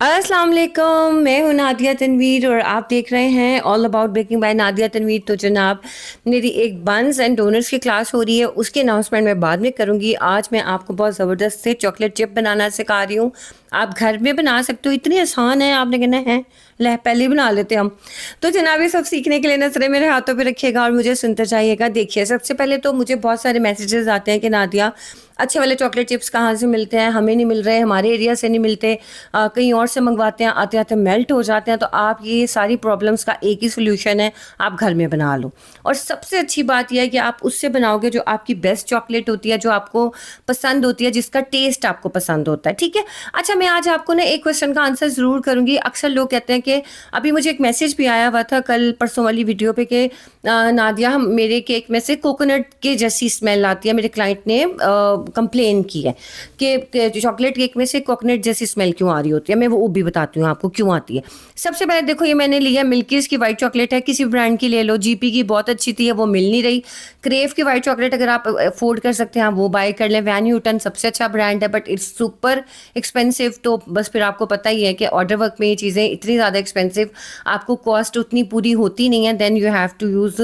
अस्सलाम वालेकुम, मैं हूँ नादिया तनवीर और आप देख रहे हैं all about baking by Nadia Tanveer. तो जनाब, मेरी एक बंस एंड डोनट्स की क्लास हो रही है, उसकी अनाउंसमेंट मैं बाद में करूँगी। आज मैं आपको बहुत ज़बरदस्त से चॉकलेट चिप बनाना सिखा रही हूँ। आप घर में बना सकते हो, इतनी आसान है। आपने कहना है ले पहले ही बना लेते हम। तो जनाब, ये सब सीखने के लिए नजरें मेरे हाथों पे रखिएगा और मुझे सुनते जाइएगा। देखिए, सबसे पहले तो मुझे बहुत सारे मैसेजेस आते हैं कि नादिया, अच्छे वाले चॉकलेट चिप्स कहाँ से मिलते हैं, हमें नहीं मिल रहे, हमारे एरिया से नहीं मिलते, कहीं और से मंगवाते हैं, आते आते मेल्ट हो जाते हैं। तो आप ये सारी प्रॉब्लम्स का एक ही सोल्यूशन है, आप घर में बना लो। और सबसे अच्छी बात यह है कि आप उससे बनाओगे जो आपकी बेस्ट चॉकलेट होती है, जो आपको पसंद होती है, जिसका टेस्ट आपको पसंद होता है। ठीक है। अच्छा, मैं आज आपको ना एक क्वेश्चन का आंसर ज़रूर करूँगी। अक्सर लोग कहते हैं कि अभी मुझे एक मैसेज भी आया हुआ था कल परसों वाली वीडियो पे कि नादिया, मेरे केक में से कोकोनट के जैसी स्मेल आती है। मेरे क्लाइंट ने कंप्लेन की है कि चॉकलेट केक में से कोकोनट जैसी स्मेल क्यों आ रही होती है। मैं वो भी बताती हूँ आपको क्यों आती है। सबसे पहले देखो, ये मैंने लिया मिल्कीज़ की वाइट चॉकलेट है, किसी ब्रांड की ले लो। जीपी की बहुत अच्छी थी, वो मिल नहीं रही। क्रेव की वाइट चॉकलेट अगर आप अफोर्ड कर सकते हैं आप वो बाय कर लें। वैन न्यूटन सबसे अच्छा ब्रांड है, बट इट्स सुपर एक्सपेंसिव। तो बस फिर आपको पता ही है कि ऑर्डर वर्क में ये चीज़ें इतनी ज़्यादा एक्सपेंसिव, आपको कॉस्ट उतनी पूरी होती नहीं है। Then you have to use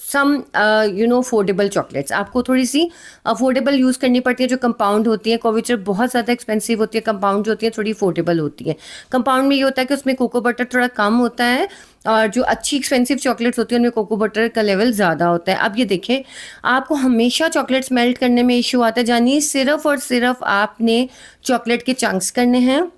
some affordable chocolates. आपको थोड़ी सी अफोर्डेबल यूज़ करनी पड़ती है। जो कंपाउंड होती है, कोविचर बहुत ज़्यादा एक्सपेंसिव होती है, कंपाउंड जो होती है थोड़ी अफोर्डेबल होती है। कंपाउंड में ये होता है कि उसमें कोको बटर थोड़ा कम होता है, और जो अच्छी एक्सपेंसिव चॉकलेट्स होती है उनमें कोको बटर का लेवल ज़्यादा होता है। अब ये देखें, आपको हमेशा चॉकलेट्स मेल्ट करने में इशू आता है, जानिए सिर्फ और सिर्फ आपने चॉकलेट के चंक्स करने हैं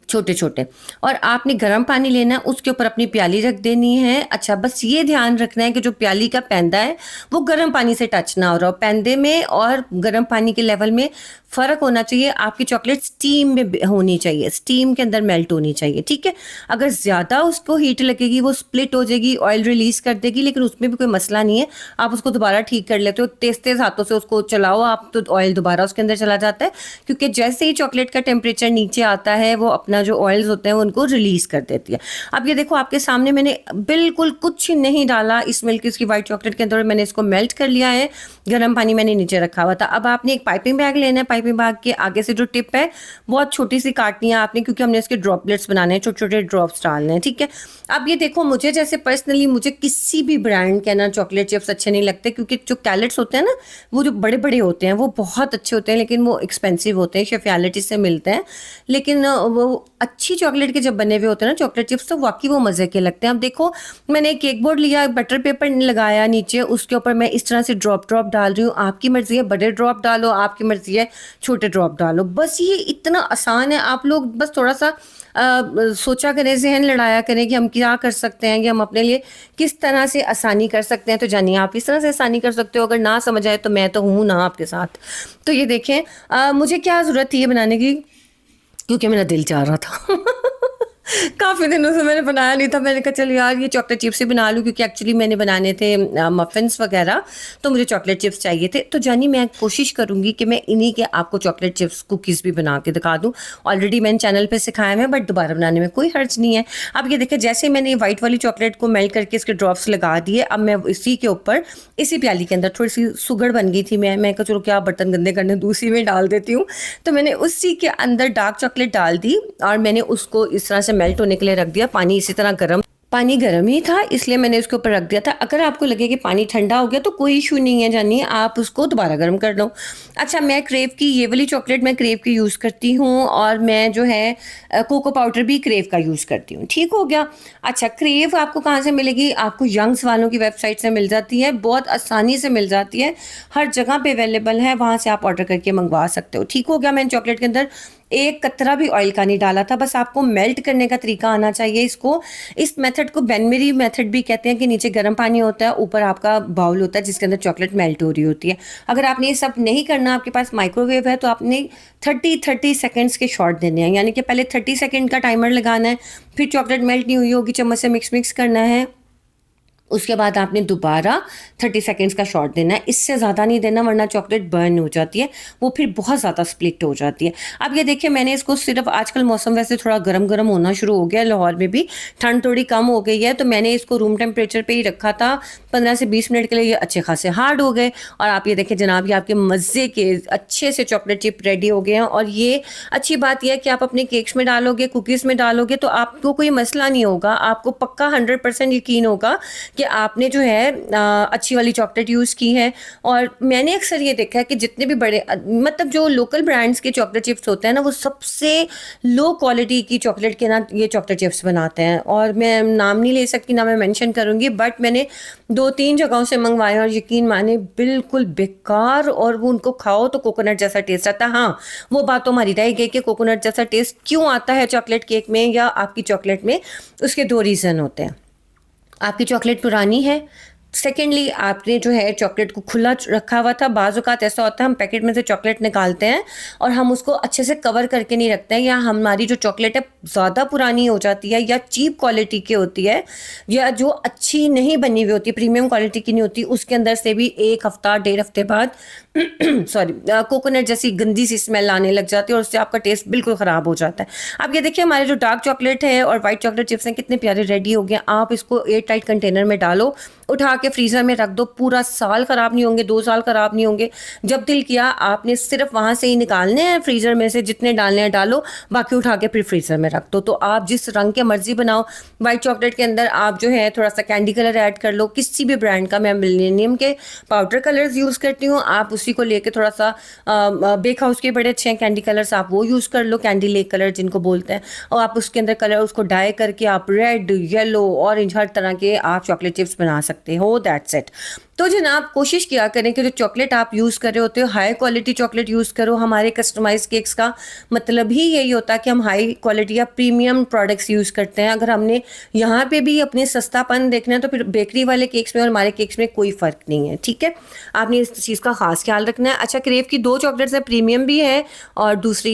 छोटे छोटे, और आपने गर्म पानी लेना है, उसके ऊपर अपनी प्याली रख देनी है। अच्छा, बस ये ध्यान रखना है कि जो प्याली का पैंदा है वो गर्म पानी से टच ना हो रहा हो। पैंदे में और गर्म पानी के लेवल में फ़र्क होना चाहिए। आपकी चॉकलेट स्टीम में होनी चाहिए, स्टीम के अंदर मेल्ट होनी चाहिए। ठीक है। अगर ज़्यादा उसको हीट लगेगी वो स्प्लिट हो जाएगी, ऑयल रिलीज़ कर देगी, लेकिन उसमें भी कोई मसला नहीं है। आप उसको दोबारा ठीक कर लेते हो, तेज़ तेज़ हाथों से उसको चलाओ आप, तो ऑयल दोबारा उसके अंदर चला जाता है। क्योंकि जैसे ही चॉकलेट का टेम्परेचर नीचे आता है, वो अपना जो ऑयल्स होते हैं उनको रिलीज कर देती है। अब ये देखो, आपके सामने मैंने बिल्कुल कुछ नहीं डाला इस मिल्क की वाइट चॉकलेट के अंदर, मैंने इसको मेल्ट कर लिया है। गर्म पानी मैंने नीचे रखा हुआ था। अब आपने एक पाइपिंग बैग लेना है। पाइपिंग बैग के आगे से जो टिप है बहुत छोटी सी काटनी है आपने, क्योंकि हमने इसके ड्रॉपलेट्स बनाने हैं, छोटे छोटे ड्रॉप्स डालने हैं। ठीक है। अब ये देखो, मुझे जैसे पर्सनली मुझे किसी भी ब्रांड के ना चॉकलेट चिप्स अच्छे नहीं लगते, क्योंकि जो कैलेट्स होते हैं ना, वो जो बड़े बड़े होते हैं वो बहुत अच्छे होते हैं, लेकिन वो एक्सपेंसिव होते हैं, शेफियालिटी से मिलते हैं। लेकिन वो अच्छी चॉकलेट के जब बने हुए होते हैं ना चॉकलेट चिप्स, तो वाकई वो मज़े के लगते हैं। अब देखो, मैंने एक केक बोर्ड लिया, बटर पेपर लगाया नीचे, उसके ऊपर मैं इस तरह से ड्रॉप ड्रॉप डाल रही हूँ। आपकी मर्जी है बड़े ड्रॉप डालो, आपकी मर्जी है छोटे ड्रॉप डालो। बस ये इतना आसान है। आप लोग बस थोड़ा सा सोचा करें, जहन लड़ाया करें कि हम क्या कर सकते हैं, कि हम अपने लिए किस तरह से आसानी कर सकते हैं। तो जानिए, आप इस तरह से आसानी कर सकते हो। अगर ना समझ आए तो मैं तो हूँ ना आपके साथ। तो ये देखें, मुझे क्या ज़रूरत थी ये बनाने की, क्योंकि मेरा दिल चाह रहा था। काफ़ी दिनों से मैंने बनाया नहीं था। मैंने कहा चल यार, ये चॉकलेट चिप्स ही बना लूँ, क्योंकि एक्चुअली मैंने बनाने थे मफ़िन्स वगैरह, तो मुझे चॉकलेट चिप्स चाहिए थे। तो जानी, मैं कोशिश करूँगी कि मैं इन्हीं के आपको चॉकलेट चिप्स कुकीज़ भी बना के दिखा दूँ। ऑलरेडी मैंने चैनल पे सिखाया है, बट दोबारा बनाने में कोई हर्ज नहीं है। अब ये देखिए, जैसे मैंने वाइट वाली चॉकलेट को मेल्ट करके इसके ड्रॉप्स लगा दिए, अब मैं इसी के ऊपर, इसी प्याली के अंदर थोड़ी सी सुगड़ बन गई थी, मैं कहा चलो क्या बर्तन गंदे करने, दूसरी में डाल देती हूँ। तो मैंने उसी के अंदर डार्क चॉकलेट डाल दी, और मैंने उसको इस तरह से मेल्ट होने के लिए रख दिया। पानी इसी तरह गर्म, पानी गर्म ही था, इसलिए मैंने उसके ऊपर रख दिया था। अगर आपको लगे कि पानी ठंडा हो गया तो कोई इशू नहीं है, जानिए आप उसको दोबारा गर्म कर लो। अच्छा, मैं क्रेव की ये वाली चॉकलेट मैं क्रेव की यूज़ करती हूँ, और मैं जो है कोको पाउडर भी क्रेव का यूज़ करती हूँ। ठीक हो गया। अच्छा, क्रेव आपको कहाँ से मिलेगी? आपको यंग्स वालों की वेबसाइट से मिल जाती है, बहुत आसानी से मिल जाती है, हर जगह पे अवेलेबल है, वहाँ से आप ऑर्डर करके मंगवा सकते हो। ठीक हो गया। मैंने चॉकलेट के अंदर एक कतरा भी ऑयल का नहीं डाला था, बस आपको मेल्ट करने का तरीका आना चाहिए इसको। इस मेथड को बेनमेरी मेथड भी कहते हैं, कि नीचे गर्म पानी होता है, ऊपर आपका बाउल होता है जिसके अंदर चॉकलेट मेल्ट हो रही होती है। अगर आपने ये सब नहीं करना, आपके पास माइक्रोवेव है, तो आपने 30 सेकंड्स के शॉट देने हैं, यानी कि पहले 30 सेकंड का टाइमर लगाना है, फिर चॉकलेट मेल्ट नहीं हुई होगी, चम्मच से मिक्स करना है, उसके बाद आपने दोबारा 30 सेकेंड्स का शॉट देना है, इससे ज़्यादा नहीं देना वरना चॉकलेट बर्न हो जाती है, वो फिर बहुत ज़्यादा स्प्लिट हो जाती है। अब ये देखिए मैंने इसको सिर्फ, आजकल मौसम वैसे थोड़ा गर्म गर्म होना शुरू हो गया, लाहौर में भी ठंड थोड़ी कम हो गई है, तो मैंने इसको रूम टेम्परेचर पे ही रखा था 15 से 20 मिनट के लिए। ये अच्छे खासे हार्ड हो गए और आप ये देखें जनाब, ये आपके मज़े के अच्छे से चॉकलेट चिप रेडी हो गए हैं। और ये अच्छी बात यह है कि आप अपने केक्स में डालोगे, कुकीज़ में डालोगे तो आपको कोई मसला नहीं होगा, आपको पक्का 100% यकीन होगा कि आपने जो है अच्छी वाली चॉकलेट यूज़ की है। और मैंने अक्सर ये देखा है कि जितने भी बड़े मतलब जो लोकल ब्रांड्स के चॉकलेट चिप्स होते हैं ना, वो सबसे लो क्वालिटी की चॉकलेट के ना ये चॉकलेट चिप्स बनाते हैं। और मैं नाम नहीं ले सकती, ना मैं मेंशन करूँगी, बट मैंने 2-3 जगहों से मंगवाए और यकीन माने बिल्कुल बेकार, और वो उनको खाओ तो कोकोनट जैसा टेस्ट आता है। हाँ, वो बात तो हमारी रह गई कि कोकोनट जैसा टेस्ट क्यों आता है चॉकलेट केक में या आपकी चॉकलेट में, उसके 2 रीज़न होते हैं। आपकी चॉकलेट पुरानी है, सेकेंडली आपने जो है चॉकलेट को खुला रखा हुआ था। बाज़ औक़ात ऐसा होता है हम पैकेट में से चॉकलेट निकालते हैं और हम उसको अच्छे से कवर करके नहीं रखते हैं, या हमारी जो चॉकलेट है ज़्यादा पुरानी हो जाती है या चीप क्वालिटी की होती है या जो अच्छी नहीं बनी हुई होती, प्रीमियम क्वालिटी की नहीं होती, उसके अंदर से भी 1 हफ़्ता 1.5 हफ़्ते बाद सॉरी कोकोनट जैसी गंदी सी स्मेल आने लग जाती है और उससे आपका टेस्ट बिल्कुल ख़राब हो जाता है। अब ये देखिए हमारे जो डार्क चॉकलेट है और वाइट चॉकलेट चिप्स हैं कितने प्यारे रेडी हो गए। आप इसको एयर टाइट कंटेनर में डालो, उठा के फ्रीज़र में रख दो, पूरा साल ख़राब नहीं होंगे, 2 साल ख़राब नहीं होंगे। जब दिल किया आपने सिर्फ वहाँ से ही निकालने हैं फ्रीज़र में से, जितने डालने हैं डालो, बाकी उठा के फिर फ्रीज़र में रख दो। तो आप जिस रंग के मर्ज़ी बनाओ। वाइट चॉकलेट के अंदर आप जो है थोड़ा सा कैंडी कलर ऐड कर लो, किसी भी ब्रांड का, मैं मिलेनियम के पाउडर कलर्स यूज़ करती हूँ, आप उसी को लेके थोड़ा सा बेक हाउस के बड़े अच्छे हैं कैंडी कलर्स, आप वो यूज़ कर लो, कैंडी लेक कलर जिनको बोलते हैं, और आप उसके अंदर कलर उसको डाई करके आप रेड, येलो, ऑरेंज हर तरह के आप चॉकलेट चिप्स बना सकते हो। That's it. तो जनाब कोशिश किया करें कि जो चॉकलेट आप यूज़ कर रहे होते हो हाई क्वालिटी चॉकलेट यूज़ करो। हमारे कस्टमाइज केक्स का मतलब ही यही होता है कि हम हाई क्वालिटी या प्रीमियम प्रोडक्ट्स यूज़ करते हैं। अगर हमने यहाँ पे भी अपने सस्तापन देखना है तो फिर बेकरी वाले केक्स में और हमारे केक्स में कोई फ़र्क नहीं है, ठीक है। आपने इस चीज़ का ख़ास ख्याल रखना है। अच्छा, क्रेव की 2 चॉकलेट्स है, प्रीमियम भी है और दूसरी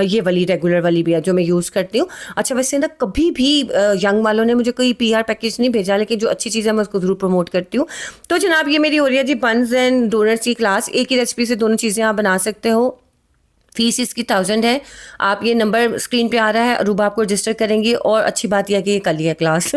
ये वाली रेगुलर वाली भी है जो मैं यूज़ करती हूँ। अच्छा, वैसे ना कभी भी यंग वालों ने मुझे कोई PR पैकेज नहीं भेजा, लेकिन जो अच्छी चीज़ है मैं उसको ज़रूर प्रमोट करती हूँ। तो जनाब ये मेरी हो रही है जी बन्स एंड डोनट्स की क्लास। एक ही रेसिपी से दोनों चीज़ें आप बना सकते हो। फीस इसकी 1000 है। आप ये नंबर स्क्रीन पे आ रहा है, रूबा आपको रजिस्टर करेंगी। और अच्छी बात यह है कि ये कल ही है क्लास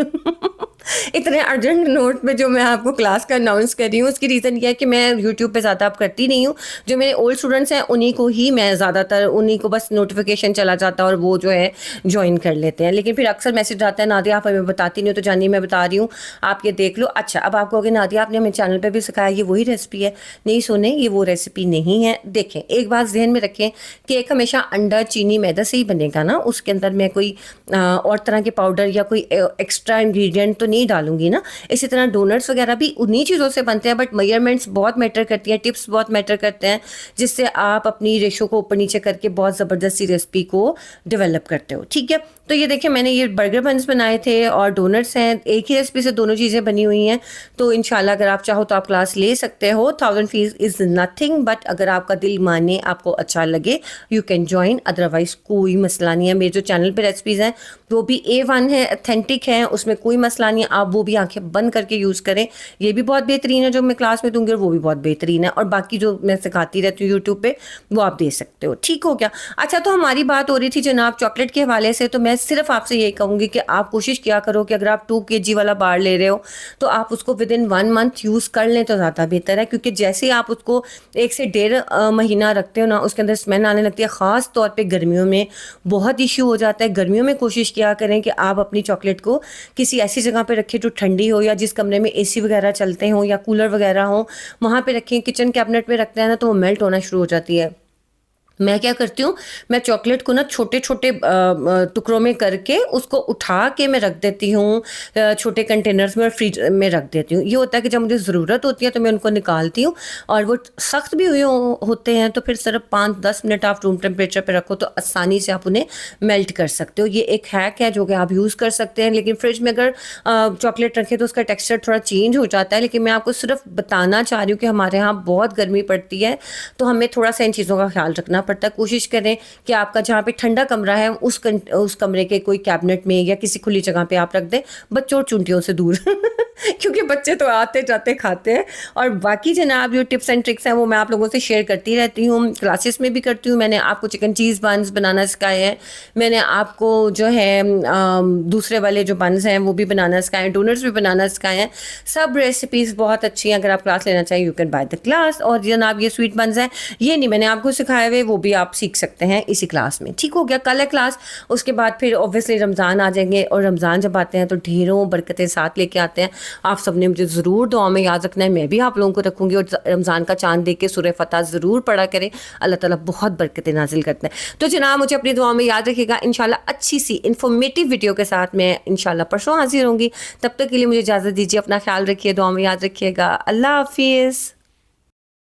इतने अर्जेंट नोट पे जो मैं आपको क्लास का अनाउंस कर रही हूँ, उसकी रीज़न ये है कि मैं यूट्यूब पे ज़्यादा अब करती नहीं हूँ। जो मेरे ओल्ड स्टूडेंट्स हैं उन्हीं को ही मैं ज़्यादातर, उन्हीं को बस नोटिफिकेशन चला जाता है और वो जो है ज्वाइन कर लेते हैं। लेकिन फिर अक्सर मैसेज आता है, नादिया आप हमें बताती नहीं हो, तो जानिए मैं बता रही हूँ, आप ये देख लो। अच्छा, अब आप कहोगे नादिया आपने हमें चैनल पर भी सिखाया, ये वही रेसिपी है। नहीं सुने, ये वो रेसिपी नहीं है। देखें, एक बात जहन में रखें, केक हमेशा अंडा, चीनी, मैदा से ही बनेगा ना, उसके अंदर मैं कोई और तरह के पाउडर या कोई एक्स्ट्रा इंग्रेडिएंट तो नहीं डालूंगी ना। इसी तरह डोनट्स वगैरह भी उन्हीं चीज़ों से बनते हैं, बट मेजरमेंट्स बहुत मैटर करती हैं, टिप्स बहुत मैटर करते हैं, जिससे आप अपनी रेशो को ऊपर नीचे करके बहुत ज़बरदस्ती रेसिपी को डेवलप करते हो, ठीक है। तो ये देखिए मैंने ये बर्गर बन्स बनाए थे और डोनट्स हैं, एक ही रेसिपी से दोनों चीज़ें बनी हुई हैं। तो इंशाल्लाह अगर आप चाहो तो आप क्लास ले सकते हो। 1000 फीस इज़ नथिंग, बट अगर आपका दिल माने, आपको अच्छा लगे, यू कैन ज्वाइन, अदरवाइज़ कोई मसला नहीं है। मेरे जो चैनल पे रेसिपीज़ हैं वो भी A1 है, अथेंटिक है, उसमें कोई मसला नहीं है। आप वो भी आंखें बंद करके यूज़ करें, ये भी बहुत बेहतरीन है जो मैं क्लास में दूंगी, और वो भी बहुत बेहतरीन है। और बाकी जो मैं सिखाती रहती हूँ यूट्यूब पे वो आप दे सकते हो, ठीक हो गया। अच्छा, तो हमारी बात हो रही थी जनाब चॉकलेट के हवाले से, तो मैं सिर्फ आपसे यही कहूँगी कि आप कोशिश किया करो कि अगर आप 2 kg वाला बार ले रहे हो तो आप उसको विद इन 1 मंथ यूज़ कर लें तो ज़्यादा बेहतर है, क्योंकि जैसे ही आप उसको 1 से 1.5 महीना रखते हो ना, उसके अंदर स्मेल आने लगती है। ख़ास तौर पर गर्मियों में बहुत इशू हो जाता है। गर्मियों में कोशिश किया करें कि आप अपनी चॉकलेट को किसी ऐसी जगह पे रखें जो ठंडी हो, या जिस कमरे में AC वगैरह चलते हों या कूलर वगैरह हो, वहाँ पे रखें। किचन कैबिनेट में रखते हैं ना तो वो मेल्ट होना शुरू हो जाती है। मैं क्या करती हूँ, मैं चॉकलेट को ना छोटे छोटे टुकड़ों में करके उसको उठा के मैं रख देती हूँ छोटे कंटेनर्स में और फ्रिज में रख देती हूँ। ये होता है कि जब मुझे ज़रूरत होती है तो मैं उनको निकालती हूँ, और वो सख्त भी हुए होते हैं तो फिर सिर्फ 5-10 मिनट आप रूम टेम्परेचर पे रखो तो आसानी से आप उन्हें मेल्ट कर सकते हो। ये एक हैक है जो कि आप यूज़ कर सकते हैं। लेकिन फ्रिज में अगर चॉकलेट रखें तो उसका टेक्सचर थोड़ा चेंज हो जाता है। लेकिन मैं आपको सिर्फ बताना चाह रही हूँ कि हमारे यहाँ बहुत गर्मी पड़ती है, तो हमें थोड़ा सा इन चीज़ों का ख्याल रखना पड़ता। कोशिश करें कि आपका जहाँ पे ठंडा कमरा है उस कमरे के कोई कैबिनेट में या किसी खुली जगह पे आप रख दें, बच्चों और चूंटियों से दूर क्योंकि बच्चे तो आते जाते खाते हैं। और बाकी जनाब जो टिप्स एंड ट्रिक्स हैं वो मैं आप लोगों से शेयर करती रहती हूँ, क्लासेस में भी करती हूँ। मैंने आपको चिकन चीज़ बन्स बनाना सिखाए हैं, मैंने आपको जो है दूसरे वाले जो बन्स हैं वो भी बनाना सिखाए हैं, डोनट्स भी बनाना सिखाए हैं। सब रेसिपीज़ बहुत अच्छी हैं, अगर आप क्लास लेना चाहिए you can by the class. और जनाब ये स्वीट बन्स हैं, ये नहीं मैंने आपको सिखाए हुए, वो भी आप सीख सकते हैं इसी क्लास में। ठीक हो गया, कल है क्लास, उसके बाद फिर ऑब्वियसली रमज़ान आ जाएंगे, और रमज़ान जब आते हैं तो ढेरों बरकतें साथ लेके आते हैं। आप सब ने मुझे ज़रूर दुआ में याद रखना है, मैं भी आप लोगों को रखूँगी। और रमज़ान का चांद देख के सूरह फतह ज़रूर पढ़ा करें, अल्लाह ताला बहुत बरकतें नाजिल करते हैं। तो जनाब मुझे अपनी दुआ में याद रखिएगा। इंशाल्लाह अच्छी सी इन्फॉर्मेटिव वीडियो के साथ मैं इंशाल्लाह परसों हाजिर होंगी। तब तक के लिए मुझे इजाज़त दीजिए, अपना ख्याल रखिए, दुआ में याद रखिएगा। अल्लाह हाफिज़।